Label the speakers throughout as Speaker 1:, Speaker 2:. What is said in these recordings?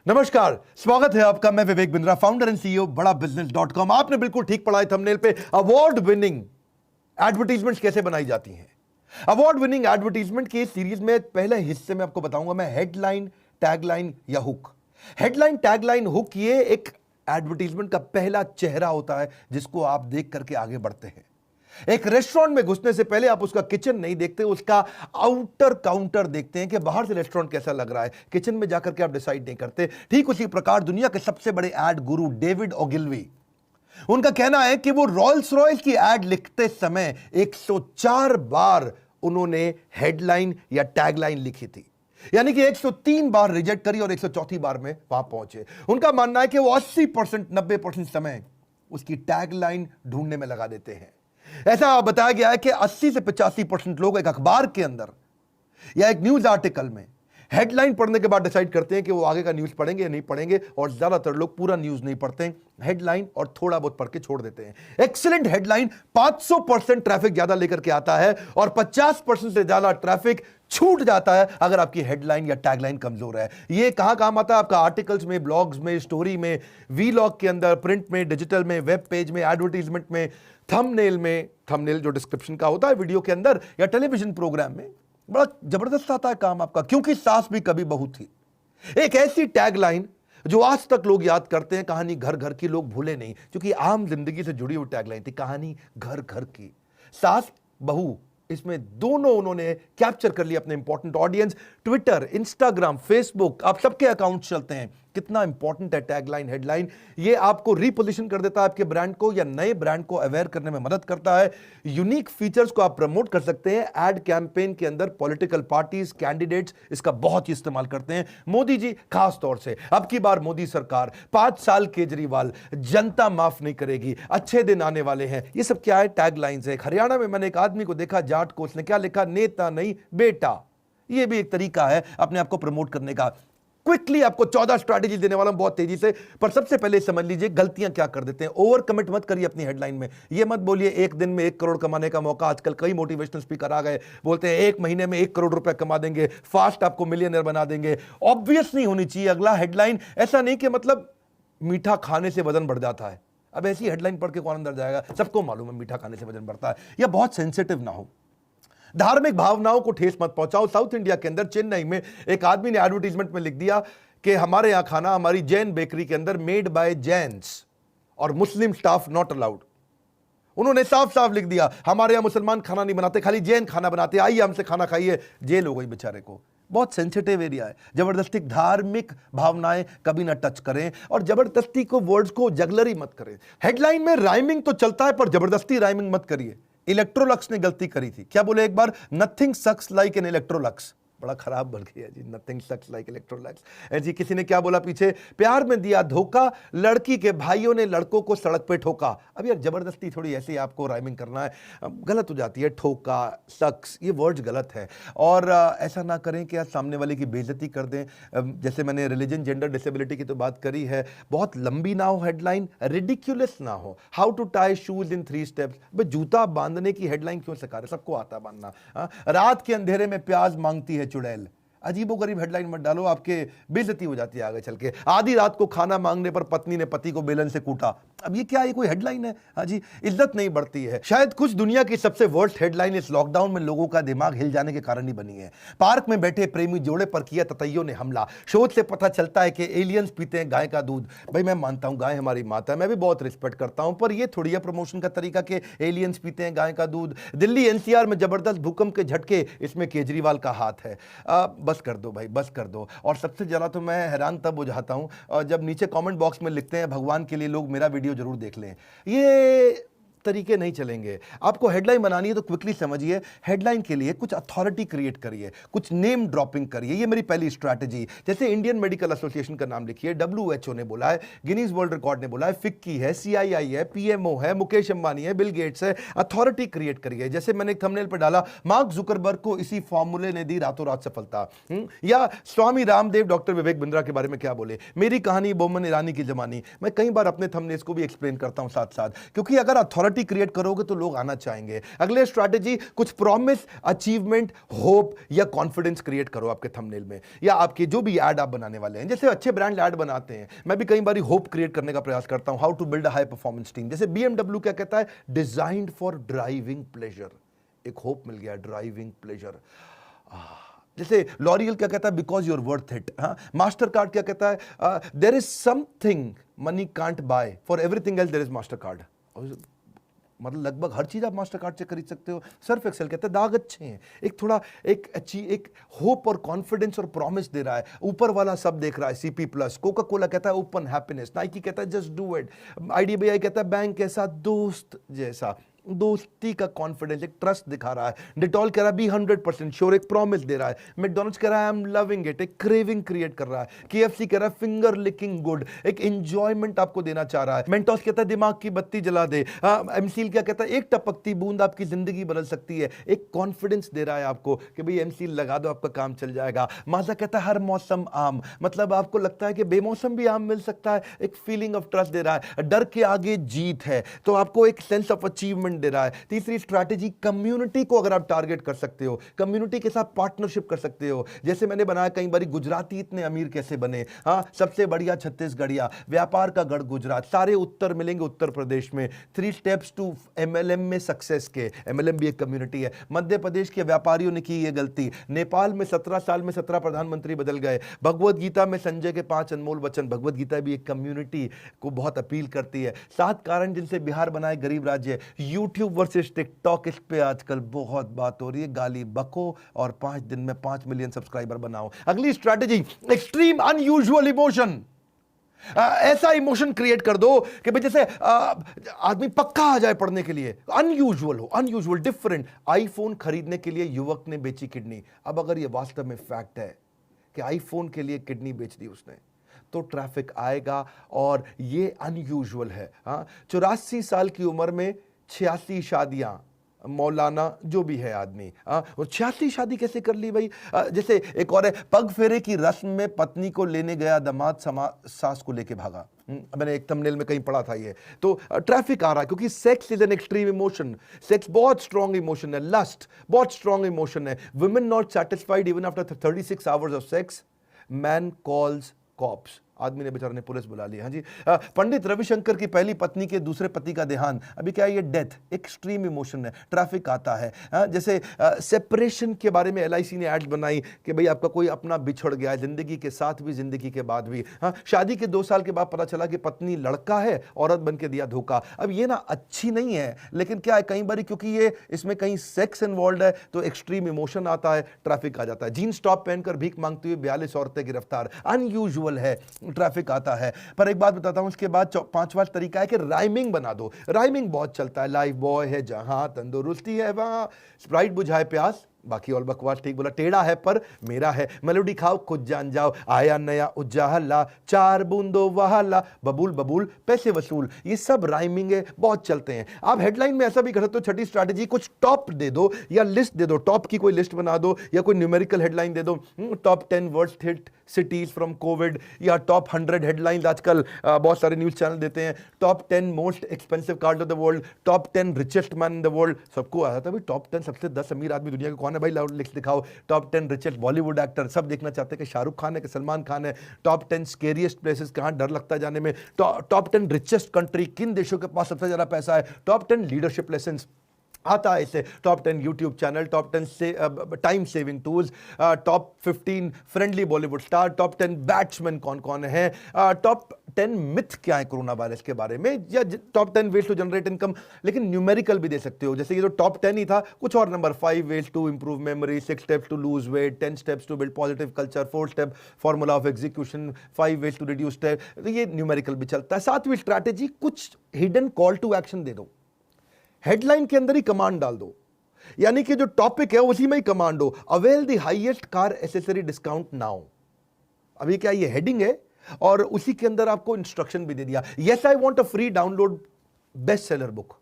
Speaker 1: नमस्कार, स्वागत है आपका। मैं Vivek Bindra, founder and CEO बड़ा बिजनेस.com। आपने बिल्कुल ठीक पढ़ा है थंबनेल पे। अवार्ड विनिंग एडवर्टीजमेंट्स कैसे बनाई जाती हैं। अवार्ड विनिंग एडवर्टीजमेंट की सीरीज में पहले हिस्से में आपको बताऊंगा मैं हेडलाइन, टैगलाइन या हुक। हेडलाइन, टैगलाइन, हुक ये एक एडवर्टीजमेंट का पहला चेहरा होता है जिसको आप देख करके आगे बढ़ते हैं। एक रेस्टोरेंट में घुसने से पहले आप उसका किचन नहीं देखते, उसका आउटर काउंटर देखते हैं कि बाहर से रेस्टोरेंट कैसा लग रहा है। किचन में जाकर के आप डिसाइड नहीं करते। ठीक उसी प्रकार दुनिया के सबसे बड़े एड गुरु डेविड ओगिलवी, उनका कहना है कि वो रॉल्स रॉयस की एड लिखते समय 104 बार उन्होंने हेडलाइन या टैगलाइन लिखी थी, यानी कि 103 बार रिजेक्ट करी और 104 बार में वहां पहुंचे। उनका मानना है कि वो 80% 90% समय उसकी टैगलाइन ढूंढने में लगा देते हैं। ऐसा बताया गया है कि 80 से 85% लोग एक अखबार के अंदर या एक न्यूज आर्टिकल में हेडलाइन पढ़ने के बाद डिसाइड करते हैं कि वो आगे का न्यूज पढ़ेंगे या नहीं पढ़ेंगे, और ज्यादातर लोग पूरा न्यूज नहीं पढ़ते हैं, हेडलाइन और थोड़ा बहुत पढ़ के छोड़ देते हैं। एक्सीलेंट हेडलाइन 500% ट्रैफिक ज्यादा लेकर के आता है और 50% से ज्यादा ट्रैफिक छूट जाता है अगर आपकी हेडलाइन या टैगलाइन कमजोर है। ये कहां काम आता है? आपका आर्टिकल्स में, ब्लॉग्स में, स्टोरी में, वीलॉग के अंदर, प्रिंट में, डिजिटल में, वेब पेज में, एडवर्टीजमेंट में, थंबनेल में, थंबनेल जो डिस्क्रिप्शन का होता है वीडियो के अंदर, या टेलीविजन प्रोग्राम में बड़ा जबरदस्त आता है काम आपका। क्योंकि सास भी कभी बहू थी, एक ऐसी टैगलाइन जो आज तक लोग याद करते हैं। कहानी घर घर की लोग भूले नहीं, क्योंकि आम जिंदगी से जुड़ी हुई टैगलाइन थी। कहानी घर घर की, सास बहू, इसमें दोनों उन्होंने कैप्चर कर लिया अपने important audience. Twitter, Instagram, Facebook, आप सबके अकाउंट चलते हैं। कितना इंपॉर्टेंट है टैगलाइन, हेडलाइन। ये आपको रीपोजिशन कर देता है आपके ब्रांड को, या नए ब्रांड को अवेयर करने में मदद करता है। यूनिक फीचर्स को आप प्रमोट कर सकते हैं। एड कैंपेन के अंदर पॉलिटिकल पार्टीज, कैंडिडेट्स इसका बहुत ही इस्तेमाल करते हैं। मोदी जी खास तौर से, अब की बार मोदी सरकार, 5 साल केजरीवाल, जनता माफ नहीं करेगी, अच्छे दिन आने वाले हैं, ये सब क्या है? टैगलाइंस है। हरियाणा में मैंने एक आदमी को देखा, जाट को, उसने क्या लिखा? नेता नहीं बेटा। ये भी एक तरीका है अपने आप को प्रमोट करने का। क्विकली आपको 14 स्ट्रैटेजी देने वाला हूं बहुत तेजी से, पर सबसे पहले समझ लीजिए गलतियां क्या कर देते हैं। ओवर कमिट मत करिए अपनी हेडलाइन में। ये मत बोलिए एक दिन में 1 करोड़ कमाने का मौका। आजकल कई मोटिवेशनल स्पीकर आ गए, बोलते हैं 1 महीने में 1 करोड़ रुपए कमा देंगे, फास्ट आपको मिलियनर बना देंगे। ऑब्वियस नहीं होनी चाहिए अगला हेडलाइन। ऐसा नहीं कि मतलब मीठा खाने से वजन बढ़ जाता है। अब ऐसी हेडलाइन पढ़ के कौन अंदर जाएगा? सबको मालूम है मीठा खाने से वजन बढ़ता है। या बहुत सेंसिटिव ना हो, धार्मिक भावनाओं को ठेस मत पहुंचाओ। साउथ इंडिया के अंदर चेन्नई में एक आदमी ने एडवर्टीजमेंट में लिख दिया कि हमारे यहां खाना, हमारी जैन बेकरी के अंदर मेड बाय जैन्स और मुस्लिम स्टाफ नॉट अलाउड। उन्होंने साफ साफ लिख दिया हमारे यहां मुसलमान खाना नहीं बनाते, खाली जैन खाना बनाते, आइए हमसे खाना खाइए। जेल हो गई बेचारे को। बहुत सेंसिटिव एरिया है। जबरदस्ती धार्मिक भावनाएं कभी ना टच करें, और जबरदस्ती को वर्ड्स को जगलरी मत करें। हेडलाइन में राइमिंग तो चलता है, पर जबरदस्ती राइमिंग मत करिए। इलेक्ट्रोलक्स ने गलती करी थी। क्या बोले एक बार? Nothing sucks like an Electrolux. बड़ा खराब बन गया जी, नथिंग सक्स लाइक इलेक्ट्रोलक्स। ऐसी किसी ने क्या बोला पीछे? प्यार में दिया धोखा, लड़की के भाइयों ने लड़कों को सड़क पे ठोका। अब यार जबरदस्ती थोड़ी ऐसे आपको राइमिंग करना है, गलत हो जाती है। ठोका, सक्स, ये वर्ड्स गलत है। और ऐसा ना करें कि आप सामने वाले की बेइज्जती कर दें। जैसे मैंने रिलीजन, जेंडर, डिसेबिलिटी की तो बात करी है। बहुत लंबी ना हो हेडलाइन, रिडिक्यूलस ना हो। How to tie shoes in 3 steps. भाई जूता बांधने की हेडलाइन क्यों सिखा रहे? सबको आता है बांधना। रात के अंधेरे में प्याज मांगती है चुड़ैल। अजीबो गरीब हेडलाइन मत डालो, आपके बेइज्जती हो जाती है आगे चल के। आधी रात को खाना मांगने पर पत्नी ने पति को बेलन से कूटा। अब ये क्या, ये कोई हेडलाइन है? हाँ जी, इज्जत नहीं बढ़ती है। शायद कुछ दुनिया की सबसे वर्स्ट हेडलाइन इस लॉकडाउन में लोगों का दिमाग हिल जाने के कारण ही बनी है। पार्क में बैठे प्रेमी जोड़े पर किया ततैयों ने हमला। शोध से पता चलता है कि एलियंस पीते हैं गाय का दूध। भाई मैं मानता हूं गाय हमारी माता है, मैं भी बहुत रिस्पेक्ट करता हूं, पर यह थोड़ी है प्रमोशन का तरीका कि एलियंस पीते हैं गाय का दूध। दिल्ली एनसीआर में जबरदस्त भूकंप के झटके, इसमें केजरीवाल का हाथ है। बस कर दो भाई, बस कर दो। और सबसे ज्यादा तो मैं हैरान तब हो जाता हूं जब नीचे कमेंट बॉक्स में लिखते हैं भगवान के लिए लोग मेरा वीडियो जरूर देख लें। ये तरीके नहीं चलेंगे। आपको हेडलाइन बनानी है तो क्विकली समझिए, हेडलाइन के लिए कुछ अथॉरिटी क्रिएट करिए, कुछ नेम ड्रॉपिंग करिए। ये मेरी पहली स्ट्रैटेजी। जैसे इंडियन मेडिकल एसोसिएशन का नाम लिखिए, WHO ने बोला है, गिनीज वर्ल्ड रिकॉर्ड ने बोला है, फिक्की है, CII है, PMO है, मुकेश अंबानी है, बिल गेट्स है। अथॉरिटी क्रिएट करिए। जैसे मैंने एक थंबनेल पर डाला, मार्क जुकरबर्ग को इसी फॉर्मूले ने दी रातों रात सफलता। या स्वामी रामदेव डॉक्टर विवेक बिंद्रा के बारे में क्या बोले, मेरी कहानी बोमन ईरानी की जमानी। मैं कई बार अपने थंबनेल्स को भी एक्सप्लेन करता हूं साथ साथ, क्योंकि अगर अथॉरिटी ऑथोरिटी क्रिएट करोगे तो लोग आना चाहेंगे। अगले स्ट्रैटेजी, कुछ प्रॉमिस, अचीवमेंट, होप या कॉन्फिडेंस क्रिएट करो आपके थंबनेल में या आपके जो भी ऐड आप बनाने वाले हैं। जैसे अच्छे ब्रांड ऐड बनाते हैं, मैं भी कई बार होप क्रिएट करने का प्रयास करता हूं, how to build a high performance team. जैसे BMW क्या कहता है, डिजाइन्ड फॉर ड्राइविंग प्लेजर, एक होप मिल गया, ड्राइविंग प्लेजर। जैसे लॉरियल क्या कहता है, because you're worth it. Mastercard क्या कहता है, there is something money can't buy, for everything else there is Mastercard. मतलब लगभग हर चीज आप मास्टर कार्ड से खरीद सकते हो। सर्फ एक्सेल कहते हैं दाग अच्छे हैं, एक थोड़ा एक होप और कॉन्फिडेंस और प्रॉमिस दे रहा है, ऊपर वाला सब देख रहा है। CP प्लस, कोका कोला कहता है ओपन हैप्पीनेस, नाइकी कहता है जस्ट डू इट, IDBI कहता है बैंक कैसा, दोस्त जैसा, दोस्ती का कॉन्फिडेंस, एक ट्रस्ट दिखा रहा है। डिटॉल कह रहा है बी 100% श्योर, एक प्रॉमिस दे रहा है। मैकडॉनल्ड्स कह रहा है आई एम लविंग इट, एक क्रेविंग क्रिएट कर रहा है। KFC कह रहा है फिंगर लिकिंग गुड, एक एंजॉयमेंट आपको देना चाह रहा है। मेंटोस कहता है दिमाग की बत्ती जला दे। एमसील क्या कहता है, एक टपकती बूंद आपकी जिंदगी बदल सकती है, एक कॉन्फिडेंस दे रहा है आपको कि भाई एमसील लगा दो आपका काम चल जाएगा। माजा कहता है हर मौसम आम, मतलब आपको लगता है कि बेमौसम भी आम मिल सकता है, एक फीलिंग ऑफ ट्रस्ट दे रहा है। डर के आगे जीत है, तो आपको एक सेंस ऑफ अचीवमेंट दे रहा है। तीसरी स्ट्रैटेजी, कम्युनिटी को अगर आप टारगेट कर सकते हो, कम्युनिटी के साथ पार्टनरशिप कर सकते हो। जैसे मैंने बनाया कई बार, गुजराती इतने अमीर कैसे बने, सबसे बढ़िया छत्तीसगढ़िया, व्यापार का गढ़ गुजरात, सारे उत्तर मिलेंगे उत्तर प्रदेश में। 3 स्टेप्स टू MLM में सक्सेस के, MLM भी एक कम्युनिटी है। मध्य प्रदेश के व्यापारियों ने की ये गलती, नेपाल में 17 साल में 17 प्रधानमंत्री बदल गए। भगवत गीता में संजय के 5 अनमोल वचन, भगवत गीता भी एक कम्युनिटी को बहुत अपील करती है। 7 कारण जिनसे बिहार बनाए गरीब राज्य। यूट्यूब वर्सेस टिकटॉक, इस पे आजकल बहुत बात हो रही है, गाली बको और 5 दिन में 5 मिलियन सब्सक्राइबर बनाओ। अगली स्ट्रैटेजी, एक्सट्रीम अनयूजुअल इमोशन। ऐसा इमोशन क्रिएट कर दो कि भाई जैसे आदमी पक्का आ जाए पढ़ने के लिए, अनयूजुअल हो, अनयूजुअल, डिफरेंट। आईफोन खरीदने के लिए युवक ने बेची किडनी। अब अगर ये वास्तव में फैक्ट है कि आईफोन के लिए किडनी बेच दी उसने, तो ट्रैफिक आएगा और ये अनयूजुअल है। 84 साल की उम्र में 86 शादियां, मौलाना जो भी है आदमी, और 86 शादी कैसे कर ली भाई। जैसे एक और है, पग फेरे की रस्म में पत्नी को लेने गया दामाद सास को लेके भागा। मैंने एक थंबनेल में कहीं पढ़ा था ये। तो ट्रैफिक आ रहा है क्योंकि sex is an extreme emotion. Sex बहुत स्ट्रॉन्ग इमोशन है, लस्ट बहुत स्ट्रॉन्ग इमोशन है। Women not satisfied even after 36 hours of sex, man calls cops, आदमी ने बेचारे ने पुलिस बुला लिया। हाँ जी। पंडित रविशंकर की पहली पत्नी के दूसरे पति का देहांत, अभी क्या है ये डेथ, एक्सट्रीम इमोशन है, ट्रैफिक आता है। जैसे सेपरेशन के बारे में LIC ने एड्स बनाई कि भाई आपका कोई अपना बिछड़ गया है, जिंदगी के साथ भी जिंदगी के बाद भी। शादी के 2 साल के बाद पता चला कि पत्नी लड़का है, औरत बन के दिया धोखा। अब ये ना अच्छी नहीं है, लेकिन क्या है कई बार क्योंकि ये इसमें कहीं सेक्स इन्वॉल्व है तो एक्सट्रीम इमोशन आता है, ट्रैफिक आ जाता है। जीन्स टॉप पहनकर भीख मांगती हुई 42 औरतें गिरफ्तार, अनयूजुअल है, ट्रैफिक आता है। पर एक बात बताता हूं, इसके बाद 5वां तरीका है कि राइमिंग बना दो। राइमिंग बहुत चलता है, लाइफ बॉय है जहां तंदुरुस्ती है वहां, स्प्राइट बुझाए प्यास, बाकी और बकवास ठीक बोला, टेढ़ा है पर मेरा है, मेलोडी खाओ खुद जान जाओ, आया नया उजाला, 4 बूंदो वहाला, बबूल बबूल पैसे वसूल, ये सब राइमिंग है, बहुत चलते हैं। आप हेडलाइन में ऐसा भी कर सकते हो। छठी स्ट्रैटेजी, कुछ टॉप दे दो या लिस्ट दे दो, टॉप की कोई लिस्ट बना दो या कोई न्यूमेरिकल हेडलाइन दे दो। Top 10 worst hit cities from Covid, या टॉप 100 हेडलाइंस आजकल बहुत सारे न्यूज चैनल देते हैं। Top 10 most expensive cars of the world, top 10 richest man in the world, सबको आया था भाई टॉप 10 सबसे 10 अमीर आदमी दुनिया के कौन है भाई, लाउड लिस्ट दिखाओ। टॉप 10 रिचेस्ट बॉलीवुड एक्टर, सब देखना चाहते हैं कि शाहरुख खान है कि सलमान खान है। टॉप 10 स्केरियस्ट प्लेसेस, कहां डर लगता है जाने में। टॉप 10 रिचेस्ट कंट्री, किन देशों के पास सबसे ज्यादा पैसा है। टॉप 10 लीडरशिप लेसन्स आता है इसे। टॉप 10 यूट्यूब चैनल, टॉप 10 से time saving tools, top 15 friendly Bollywood star, top 10 batsman कौन कौन है, टॉप 10 मिथ क्या है कोरोना वायरस के बारे में, या top 10 ways to generate income. लेकिन न्यूमेरिकल भी दे सकते हो, जैसे ये जो टॉप 10 ही था, कुछ और number, 5 ways to improve memory, 6 steps to lose weight, 10 steps to build positive culture, 4 step formula of execution, 5 ways to reduce step, तो ये न्यूमेरिकल भी चलता है। 7वीं स्ट्रैटेजी, कुछ हिडन कॉल टू एक्शन दे दो, हेडलाइन के अंदर ही कमांड डाल दो, यानी कि जो टॉपिक है उसी में ही कमांड हो। Avail the highest car accessory discount now, अभी क्या ये हेडिंग है और उसी के अंदर आपको इंस्ट्रक्शन भी दे दिया। Yes I want a free download best seller book,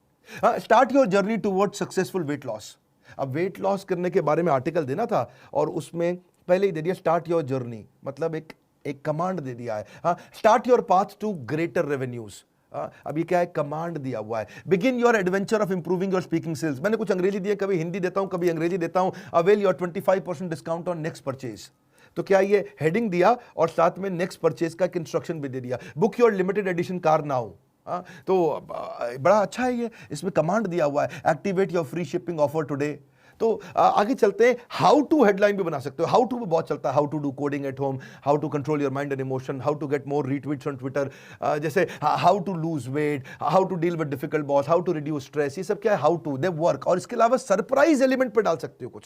Speaker 1: start your journey toward successful weight loss. अब वेट लॉस करने के बारे में आर्टिकल देना था और उसमें पहले ही दे दिया स्टार्ट योर जर्नी, मतलब एक कमांड दे दिया है। Start your path to greater revenues, अब ये क्या है, कमांड दिया हुआ है, begin your adventure of improving your speaking skills. मैंने कुछ अंग्रेजी दिए, कभी हिंदी देता हूं, कभी अंग्रेजी देता हूं। Avail your 25% discount on next purchase. तो क्या ये हेडिंग दिया और साथ में नेक्स्ट परचेज का एक इंस्ट्रक्शन भी दे दिया, book your limited edition car now. तो बड़ा अच्छा है ये, इसमें कमांड दिया हुआ है, activate your free shipping offer today. तो आगे चलते हैं, हाउ टू हेडलाइन भी बना सकते हो। हाउ टू बहुत चलता है, how to do coding at home, how to control your mind and emotion, how to get more retweets on Twitter, जैसे how to lose weight, how to deal with difficult boss, how to reduce stress. ये सब क्या है, how to, they work. और इसके अलावा surprise element पे डाल सकते हो,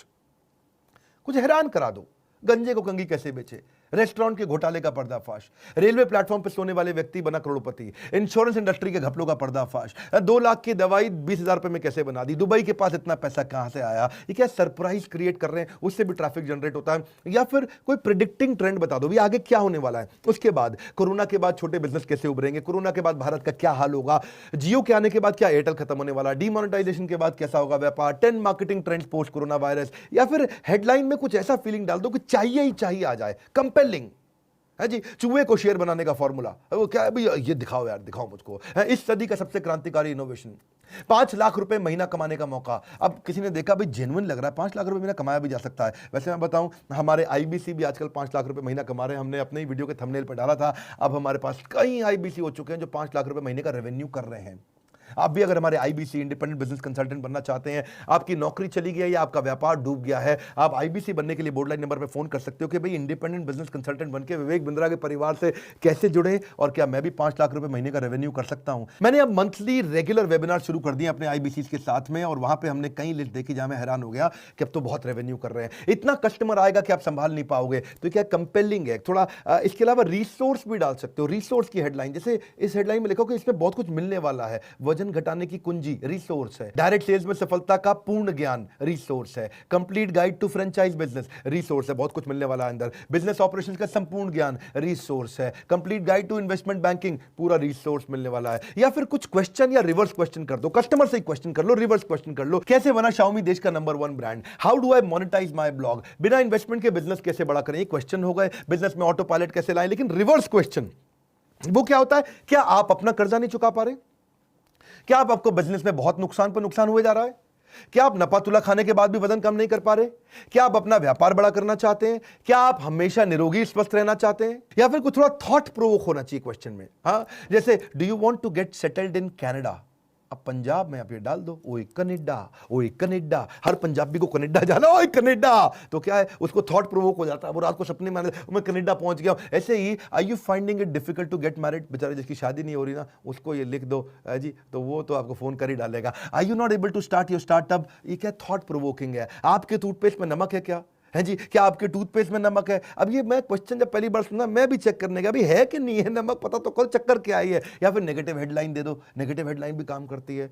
Speaker 1: कुछ हैरान करा दो। गंजे को कंघी कैसे बेचे, रेस्टोरेंट के घोटाले का पर्दाफाश, रेलवे प्लेटफॉर्म पर सोने वाले व्यक्ति बना करोड़पति, इंश्योरेंस इंडस्ट्री के घपलों का पर्दाफाश, 2 लाख की दवाई 20,000 रुपए में कैसे बना दी, दुबई के पास इतना पैसा कहां से आया। ये क्या सरप्राइज क्रिएट कर रहे हैं, उससे भी ट्रैफिक जनरेट होता है। या फिर कोई प्रिडिक्टिंग ट्रेंड बता दो, भी आगे क्या होने वाला है, उसके बाद कोरोना के बाद छोटे बिजनेस कैसे उभरेंगे, कोरोना के बाद भारत का क्या हाल होगा, जियो के आने के बाद क्या एयरटेल खत्म होने वाला, डीमोनेटाइजेशन के बाद कैसा होगा व्यापार, 10 marketing trends post corona virus. या फिर हेडलाइन में कुछ ऐसा फीलिंग डाल दो कि चाहिए ही चाहिए आ जाए, कंपेलिंग है जी। चूहे को शेर बनाने का फॉर्मूला, वो क्या है भैया, ये दिखाओ यार, दिखाओ मुझको। इस सदी का सबसे क्रांतिकारी इनोवेशन, 5 लाख रुपए महीना कमाने का मौका। अब किसी ने देखा भाई जेन्युइन लग रहा है, 5 लाख रुपए महीना कमाया भी जा सकता है। वैसे मैं बताऊं, हमारे आईबीसी भी आजकल 5 लाख रुपए महीना कमा रहे हैं। हमने अपने ही वीडियो के थंबनेल पर डाला था। अब हमारे पास कई आईबीसी हो चुके हैं जो 5 लाख रुपए महीने का रेवेन्यू कर रहे हैं। आप भी अगर हमारे आईबीसी इंडिपेंडेंट बिजनेस कंसल्टेंट बनना चाहते हैं, आपकी नौकरी चली गई है या आपका व्यापार डूब गया है, आप आईबीसी बनने के लिए बोर्ड लाइन नंबर पे फोन कर सकते हो कि भाई इंडिपेंडेंट बिजनेस कंसल्टेंट बनके विवेक बिंद्रा के परिवार से कैसे जुड़े और क्या मैं भी 5 लाख रुपए महीने का रेवेन्यू कर सकता हूं। मैंने अब मंथली रेगुलर वेबिनार शुरू कर दिए अपने आईबीसी के साथ में, और वहां पे हमने कई लिस्ट देखी जहां मैं हैरान हो गया कि अब तो बहुत रेवेन्यू कर रहे हैं। इतना कस्टमर आएगा कि आप संभाल नहीं पाओगे। तो क्या कंपेलिंग है थोड़ा। इसके अलावा रिसोर्स भी डाल सकते हो, रिसोर्स की हेडलाइन, जैसे इस हेडलाइन में लिखो कि इसमें बहुत कुछ मिलने वाला है, वजन घटाने की कुंजी रिसोर्स है, डायरेक्ट सेल्स में सफलता का पूर्ण ज्ञान रिसोर्स है, complete guide to franchise business resource है, बहुत कुछ मिलने वाला है अंदर, बिजनेस ऑपरेशंस का संपूर्ण ज्ञान रिसोर्स है, complete guide to investment banking पूरा रिसोर्स मिलने वाला है। या फिर कुछ क्वेश्चन या रिवर्स क्वेश्चन कर दो, कस्टमर से क्वेश्चन कर लो, रिवर्स क्वेश्चन कर लो। कैसे बना Xiaomi देश का number 1 brand, how do I monetize my blog, बिना इन्वेस्टमेंट के बिजनेस कैसे बड़ा करें, ये क्वेश्चन हो गए। बिजनेस में ऑटो पायलट कैसे लाएं, लेकिन रिवर्स क्वेश्चन वो क्या होता है, क्या आप अपना कर्जा नहीं चुका पा रहे, क्या आपको बिजनेस में बहुत नुकसान पर नुकसान हुए जा रहा है, क्या आप नफा तुला खाने के बाद भी वजन कम नहीं कर पा रहे, क्या आप अपना व्यापार बड़ा करना चाहते हैं, क्या आप हमेशा निरोगी स्वस्थ रहना चाहते हैं, या फिर कुछ थोड़ा थॉट प्रोवोक होना चाहिए क्वेश्चन में। हाँ, जैसे do you want to get settled in Canada. अब पंजाब में आप ये डाल दो, ओए कनाडा, ओए कनाडा, हर पंजाबी को कनाडा जाना, ओए कनाडा। तो क्या है, उसको थॉट प्रोवोक हो जाता है, वो रात को सपने में मैं कनाडा पहुंच गया। ऐसे ही are you finding it difficult to get married, बेचारे जिसकी शादी नहीं हो रही ना, उसको ये लिख दो जी, तो वो तो आपको फोन कर ही डालेगा। Are you not able to start your startup, ये क्या थॉट प्रोवोकिंग है। आपके टूथपेस्ट में नमक है क्या, है जी, क्या आपके टूथपेस्ट में नमक है। अब ये मैं क्वेश्चन जब पहली बार सुना, मैं भी चेक करने गया, अभी है कि नहीं है नमक, पता तो कल चक्कर क्या आई है। या फिर नेगेटिव हेडलाइन दे दो, नेगेटिव हेडलाइन भी काम करती है।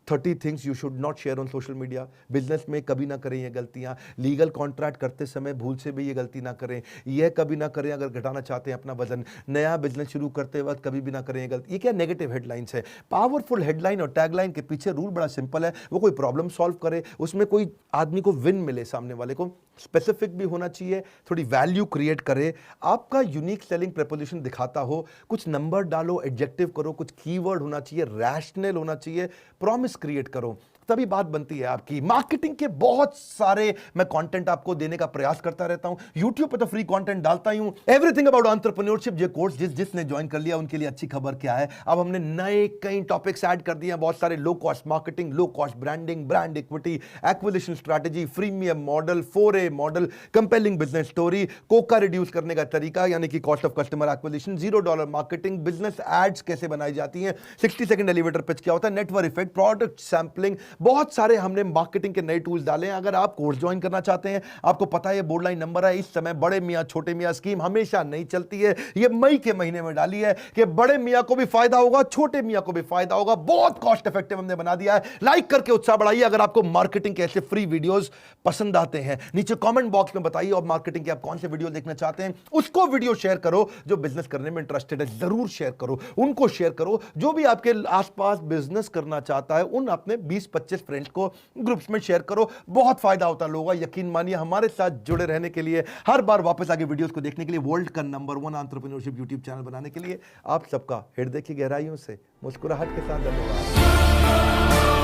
Speaker 1: 30 things you should not share on social media, business में कभी ना करें ये गलतियां, लीगल कॉन्ट्रैक्ट करते समय भूल से भी ये गलती ना करें, यह कभी ना करें अगर घटाना चाहते हैं अपना वजन, नया बिजनेस शुरू करते वक्त कभी भी ना करें ये गलती। ये क्या नेगेटिव हेडलाइंस है। पावरफुल हेडलाइन और टैगलाइन के पीछे रूल बड़ा सिंपल है, वो कोई प्रॉब्लम सॉल्व करे, उसमें कोई आदमी को विन मिले, सामने वाले को, स्पेसिफिक भी होना चाहिए, थोड़ी वैल्यू क्रिएट करे, आपका यूनिक सेलिंग प्रपोजिशन दिखाता हो, कुछ नंबर डालो, एडजेक्टिव करो, कुछ कीवर्ड होना चाहिए, रैशनल होना चाहिए, प्रॉमिस क्रिएट करो, तभी बात बनती है आपकी। मार्केटिंग के बहुत सारे मैं कंटेंट आपको देने का प्रयास करता रहता हूं, YouTube पे तो फ्री कंटेंट डालता ही हूं। एवरीथिंग अबाउट एंटरप्रेन्योरशिप जो कोर्स जिसने ज्वाइन कर लिया उनके लिए अच्छी खबर क्या है, अब हमने नए कई टॉपिक्स ऐड कर दिए हैं, बहुत सारे। Low cost marketing, low cost branding, brand equity, acquisition strategy, freemium model, 4A model, compelling business story, कोका रिड्यूस करने का तरीका यानी कि cost of customer acquisition, $0 marketing, business ads कैसे बनाई जाती हैं, 60 सेकंड एलिवेटर पिच क्या होता है, नेटवर्क इफेक्ट, प्रोडक्ट सैंपलिंग, बहुत सारे हमने मार्केटिंग के नए टूल्स डाले हैं। अगर आप कोर्स ज्वाइन करना चाहते हैं, आपको पता है ये बोर्ड लाइन नंबर है, इस समय बड़े मियां छोटे मियां स्कीम हमेशा नहीं चलती है, ये मई के महीने में डाली है कि बड़े मियां को भी फायदा होगा, छोटे मियां को भी फायदा होगा, बहुत कॉस्ट इफेक्टिव हमने बना दिया है। लाइक करके उत्साह बढ़ाइए अगर आपको मार्केटिंग के ऐसे फ्री वीडियोस पसंद आते हैं, नीचे कमेंट बॉक्स में बताइए और मार्केटिंग के आप कौन से वीडियो देखना चाहते हैं, उसको वीडियो शेयर करो। जो बिजनेस करने में इंटरेस्टेड है जरूर शेयर करो, उनको शेयर करो। जो भी आपके आसपास बिजनेस करना चाहता है उन अपने 20-25 20-25 फ्रेंड्स को ग्रुप्स में शेयर करो, बहुत फायदा होता है लोगों का। यकीन मानिए हमारे साथ जुड़े रहने के लिए, हर बार वापस आके वीडियोस को देखने के लिए, वर्ल्ड का नंबर 1 एंटरप्रेन्योरशिप यूट्यूब चैनल बनाने के लिए आप सबका हृदय की गहराइयों से मुस्कुराहट के साथ धन्यवाद।